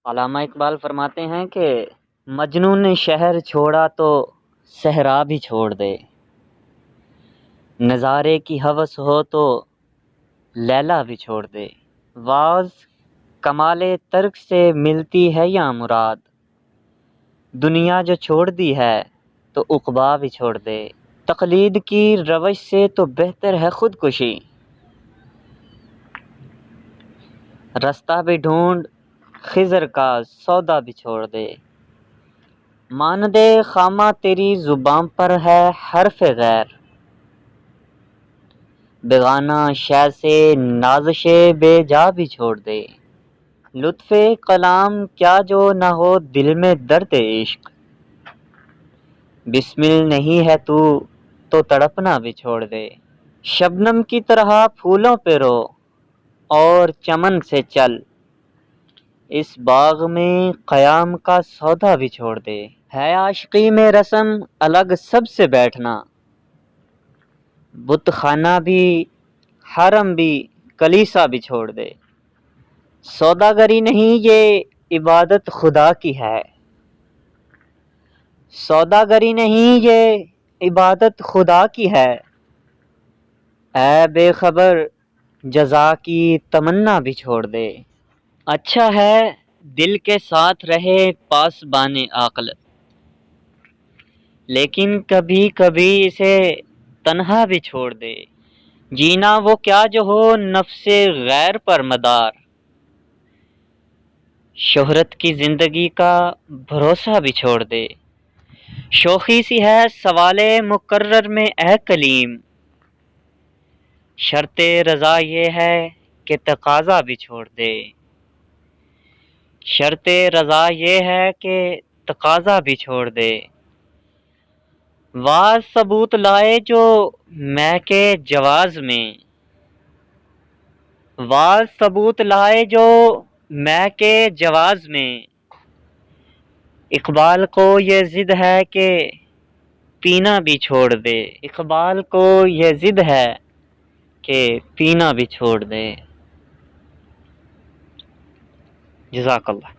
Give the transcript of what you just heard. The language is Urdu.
علامہ اقبال فرماتے ہیں کہ مجنوں نے شہر چھوڑا تو صحرا بھی چھوڑ دے، نظارے کی ہوس ہو تو لیلا بھی چھوڑ دے۔ واز کمال ترک سے ملتی ہے یا مراد، دنیا جو چھوڑ دی ہے تو عقبا بھی چھوڑ دے۔ تقلید کی روش سے تو بہتر ہے خودکشی، رستہ بھی ڈھونڈ خضر کا سودا بھی چھوڑ دے۔ مان دے خامہ تیری زباں پر ہے حرف غیر، بیگانہ شے سے نازش بے جا بھی چھوڑ دے۔ لطف کلام کیا جو نہ ہو دل میں درد عشق، بسمل نہیں ہے تو تڑپنا بھی چھوڑ دے۔ شبنم کی طرح پھولوں پہ رو اور چمن سے چل، اس باغ میں قیام کا سودا بھی چھوڑ دے۔ ہے عاشقی میں رسم الگ سب سے بیٹھنا، بت خانہ بھی حرم بھی کلیسا بھی چھوڑ دے۔ سوداگری نہیں یہ عبادت خدا کی ہے، سوداگری نہیں یہ عبادت خدا کی ہے۔ اے بے خبر جزا کی تمنا بھی چھوڑ دے۔ اچھا ہے دل کے ساتھ رہے پاسبان عقل، لیکن کبھی کبھی اسے تنہا بھی چھوڑ دے۔ جینا وہ کیا جو ہو نفس غیر پر مدار، شہرت کی زندگی کا بھروسہ بھی چھوڑ دے۔ شوخی سی ہے سوال مقرر میں اے کلیم، شرط رضا یہ ہے کہ تقاضا بھی چھوڑ دے۔ شرط رضا یہ ہے کہ تقاضا بھی چھوڑ دے۔ واز ثبوت لائے جو میں کے جواز میں، واز ثبوت لائے جو میں کے جواز میں۔ اقبال کو یہ ضد ہے کہ پینا بھی چھوڑ دے، اقبال کو یہ ضد ہے کہ پینا بھی چھوڑ دے۔ جزاک اللہ۔